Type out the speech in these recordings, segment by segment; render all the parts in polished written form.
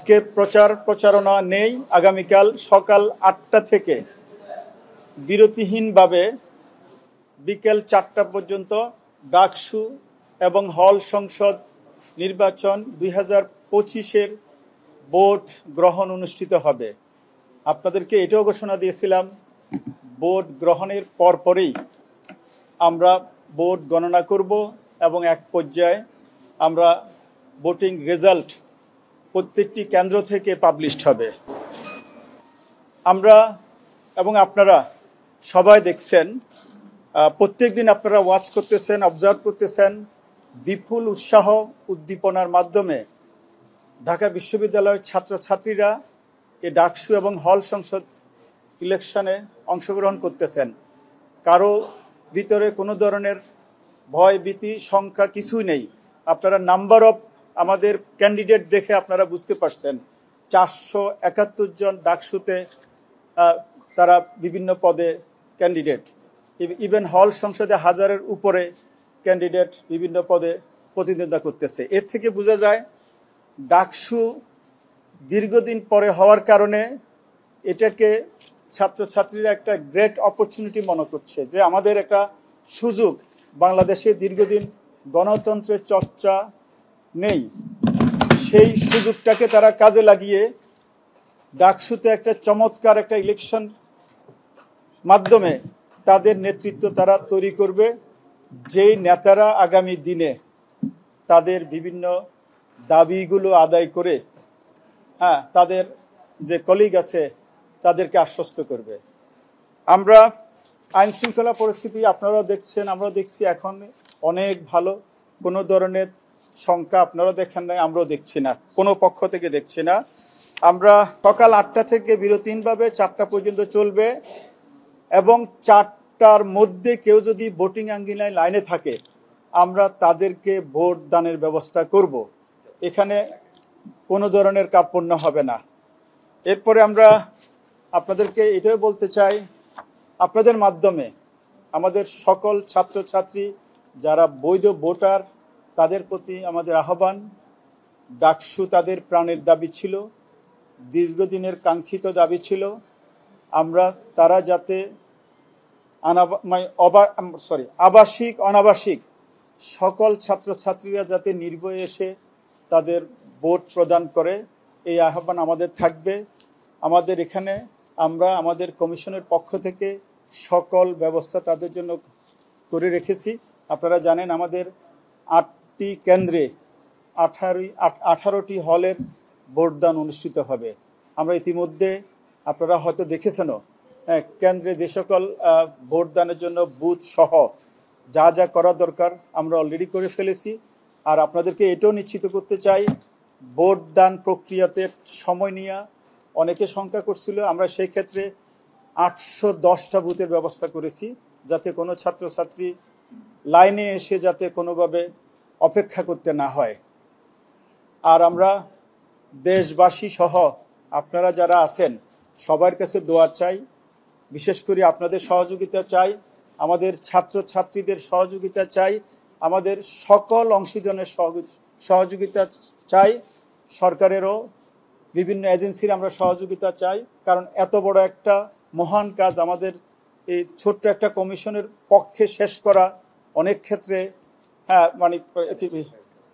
আজকে প্রচারণা নেই। আগামীকাল সকাল ৮টা থেকে বিরতিহীনভাবে বিকেল ৪টা পর্যন্ত ডাকসু এবং হল সংসদ নির্বাচন ২০২৫-এর ভোট গ্রহণ অনুষ্ঠিত হবে। আপনাদেরকে এটাও ঘোষণা দিয়েছিলাম, ভোট গ্রহণের পরপরই আমরা ভোট গণনা করব এবং এক পর্যায়ে আমরা ভোটিং রেজাল্ট প্রত্যেকটি কেন্দ্র থেকে পাবলিশড হবে। আমরা এবং আপনারা সবাই দেখছেন, প্রত্যেক দিন আপনারা ওয়াচ করতেছেন, অবজার্ভ করতেছেন, বিপুল উৎসাহ উদ্দীপনার মাধ্যমে ঢাকা বিশ্ববিদ্যালয়ের ছাত্রছাত্রীরা এই ডাকসু এবং হল সংসদ ইলেকশনে অংশগ্রহণ করতেছেন। কারো ভিতরে কোনো ধরনের ভয় ভীতি সংখ্যা কিছুই নেই। আপনারা নাম্বার অফ আমাদের ক্যান্ডিডেট দেখে আপনারা বুঝতে পারছেন, 471 জন ডাকসুতে তারা বিভিন্ন পদে ক্যান্ডিডেট, ইভেন হল সংসদে 1000-এর উপরে ক্যান্ডিডেট বিভিন্ন পদে প্রতিদ্বন্দ্বিতা করতেছে। এর থেকে বোঝা যায় ডাকসু দীর্ঘদিন পরে হওয়ার কারণে এটাকে ছাত্রছাত্রীরা একটা গ্রেট অপরচুনিটি মনে করছে, যে আমাদের একটা সুযোগ, বাংলাদেশে দীর্ঘদিন গণতন্ত্রের চর্চা নেই, সেই সুযোগটাকে তারা কাজে লাগিয়ে ডাকসুতে একটা চমৎকার একটা ইলেকশন মাধ্যমে তাদের নেতৃত্ব তারা তৈরি করবে, যেই নেতারা আগামী দিনে তাদের বিভিন্ন দাবিগুলো আদায় করে তাদের যে কলিগ আছে তাদেরকে আশ্বস্ত করবে। আমরা আইন শৃঙ্খলা পরিস্থিতি আপনারাও দেখছেন, আমরাও দেখছি এখন অনেক ভালো। কোনো ধরনের শঙ্কা আপনারাও দেখেন নাই, আমরাও দেখছি না, কোনো পক্ষ থেকে দেখছি না। আমরা সকাল 8টা থেকে বিরতিহীনভাবে 4টা পর্যন্ত চলবে এবং 4টার মধ্যে কেউ যদি ভোটিং আঙ্গিনায় লাইনে থাকে আমরা তাদেরকে ভোট দানের ব্যবস্থা করব। এখানে কোনো ধরনের কার্পণ্য হবে না। এরপরে আমরা আপনাদেরকে এটাও বলতে চাই, আপনাদের মাধ্যমে আমাদের সকল ছাত্রছাত্রী যারা বৈধ ভোটার তাদের প্রতি আমাদের আহ্বান, ডাকসু তাদের প্রাণের দাবি ছিল, দীর্ঘদিনের কাঙ্ক্ষিত দাবি ছিল। তারা যাতে আবাসিক অনাবাসিক সকল ছাত্রছাত্রীরা যাতে নির্ভয়ে এসে তাদের ভোট প্রদান করে, এই আহ্বান আমাদের থাকবে। আমাদের এখানে আমরা আমাদের কমিশনের পক্ষ থেকে সকল ব্যবস্থা তাদের জন্য করে রেখেছি। আপনারা জানেন আমাদের 8টি কেন্দ্রে 18টি হলের ভোটদান অনুষ্ঠিত হবে। আমরা ইতিমধ্যে আপনারা হয়তো দেখেছেনও, কেন্দ্রে যে সকল ভোটদানের জন্য বুথ সহ যা যা করা দরকার আমরা অলরেডি করে ফেলেছি। আর আপনাদেরকে এটাও নিশ্চিত করতে চাই, ভোটদান প্রক্রিয়াতে সময় নিয়ে অনেকে শঙ্কা করছিল, আমরা সেই ক্ষেত্রে 810টা বুথের ব্যবস্থা করেছি, যাতে কোনো ছাত্রছাত্রী লাইনে এসে যাতে কোনোভাবে অপেক্ষা করতে না হয়। আর আমরা দেশবাসী সহ আপনারা যারা আছেন সবার কাছে দোয়া চাই, বিশেষ করে আপনাদের সহযোগিতা চাই, আমাদের ছাত্রছাত্রীদের সহযোগিতা চাই, আমাদের সকল অংশীজনের সহযোগিতা চাই, সরকারেরও বিভিন্ন এজেন্সির আমরা সহযোগিতা চাই। কারণ এত বড় একটা মহান কাজ আমাদের এই ছোট্ট একটা কমিশনের পক্ষে শেষ করা অনেক ক্ষেত্রে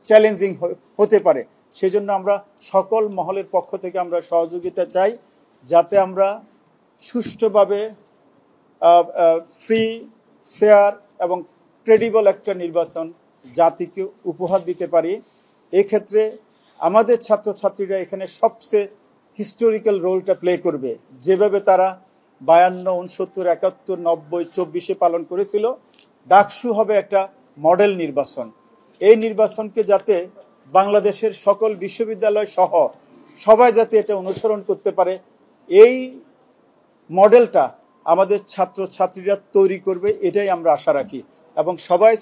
চ্যালেঞ্জিং হতে পারে। সেই জন্য আমরা সকল মহলের পক্ষ থেকে আমরা সহযোগিতা চাই, যাতে আমরা সুষ্ঠুভাবে ফ্রি, ফেয়ার এবং ক্রেডিবল একটা নির্বাচন জাতিকে উপহার দিতে পারি। এক্ষেত্রে আমাদের ছাত্রছাত্রীরা এখানে সবচেয়ে হিস্টোরিক্যাল রোলটা প্লে করবে। যেভাবে তারা 52, 69, 71, 90, 24-এ পালন করেছিল, ডাকসু হবে একটা মডেল নির্বাচন। এই নির্বাচনকে যাতে বাংলাদেশের সকল বিশ্ববিদ্যালয় সহ সবাই যাতে এটা অনুসরণ করতে পারে, এই মডেলটা আমাদের ছাত্রছাত্রীরা তৈরি করবে, এটাই আমরা আশা রাখি। এবং সবাই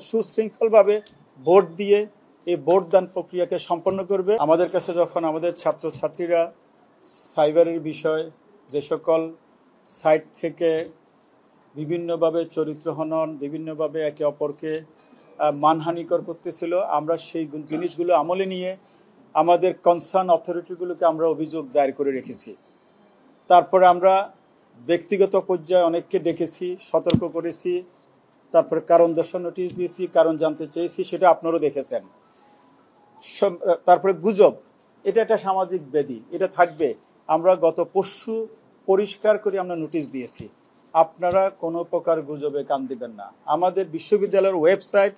সুশৃঙ্খলভাবে ভোট দিয়ে এই ভোটদান প্রক্রিয়াকে সম্পন্ন করবে। আমাদের কাছে যখন আমাদের ছাত্রছাত্রীরা সাইবারের বিষয়, যে সকল সাইট থেকে বিভিন্নভাবে চরিত্র হনন, বিভিন্নভাবে একে অপরকে মানহানিকর করতেছিল, আমরা সেই জিনিসগুলো আমলে নিয়ে আমাদের কনসার্ন অথরিটিগুলোকে আমরা অভিযোগ দায়ের করে রেখেছি। তারপরে আমরা ব্যক্তিগত পর্যায়ে অনেককে ডেকেছি, সতর্ক করেছি, তারপরে কারণ দর্শানোর নোটিশ দিয়েছি, কারণ জানতে চেয়েছি, সেটা আপনারাও দেখেছেন। তারপরে গুজব, এটা একটা সামাজিক ব্যাধি, এটা থাকবে। আমরা গত পরশু পরিষ্কার করে আমরা নোটিশ দিয়েছি, আপনারা কোনো প্রকার গুজবে কান দিবেন না। আমাদের বিশ্ববিদ্যালয়ের ওয়েবসাইট,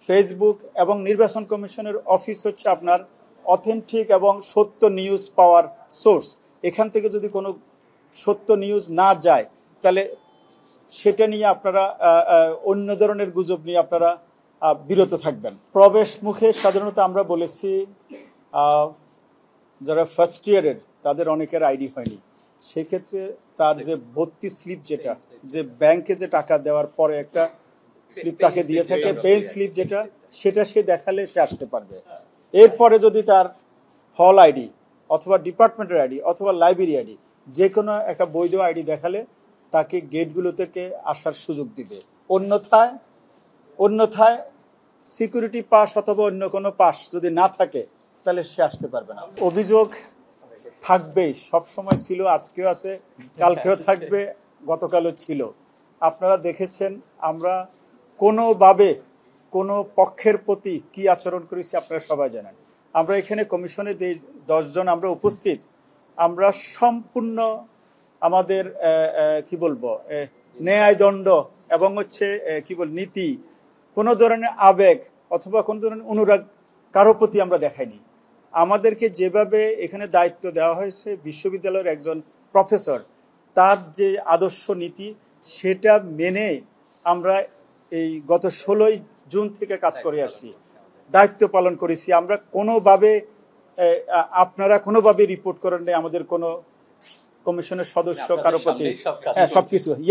ফেসবুক এবং নির্বাচন কমিশনের অফিস হচ্ছে আপনার অথেন্টিক এবং সত্য নিউজ পাওয়ার সোর্স। এখান থেকে যদি কোনো সত্য নিউজ না যায়, তাহলে সেটা নিয়ে আপনারা অন্য ধরনের গুজব নিয়ে আপনারা বিরত থাকবেন। প্রবেশ মুখে সাধারণত আমরা বলেছি যারা ফার্স্ট ইয়ারের তাদের অনেকের আইডি হয়নি, সেক্ষেত্রে তার যে ভর্তি স্লিপ, যেটা যে ব্যাংকে যে টাকা দেওয়ার পরে একটা স্লিপ তাকে দিয়ে থাকে, পেইং স্লিপ যেটা, সেটা সে দেখালে সে আসতে পারবে। এরপরে যদি তার হল আইডি অথবা ডিপার্টমেন্টের আইডি অথবা লাইব্রেরি আইডি, যে কোনো একটা বৈধ আইডি দেখালে তাকে গেটগুলো থেকে আসার সুযোগ দিবে। অন্যথায় সিকিউরিটি পাস অথবা অন্য কোনো পাস যদি না থাকে, তাহলে সে আসতে পারবে না। অভিযোগ থাকবেই, সবসময় ছিল, আজকেও আছে, কালকেও থাকবে, গতকালও ছিল। আপনারা দেখেছেন আমরা কোনোভাবে কোনো পক্ষের প্রতি কি আচরণ করেছি আপনারা সবাই জানেন। আমরা এখানে কমিশনে 10 জন আমরা উপস্থিত, আমরা সম্পূর্ণ আমাদের কি বলবো ন্যায় দণ্ড এবং হচ্ছে নীতি, কোনো ধরনের আবেগ অথবা কোনো ধরনের অনুরাগ কারো প্রতি আমরা দেখাইনি। আমাদেরকে যেভাবে এখানে দায়িত্ব দেওয়া হয়েছে বিশ্ববিদ্যালয়ের একজন প্রফেসর, তার যে আদর্শ নীতি, সেটা মেনে আমরা এই গত 16 জুন থেকে কাজ করে আসছি, দায়িত্ব পালন করেছি। আমরা কোনোভাবে আপনারা কোনোভাবে রিপোর্ট করেন নাই আমাদের কোনো কমিশনের সদস্য কারো প্রতি, হ্যাঁ সবকিছু, ইয়েস।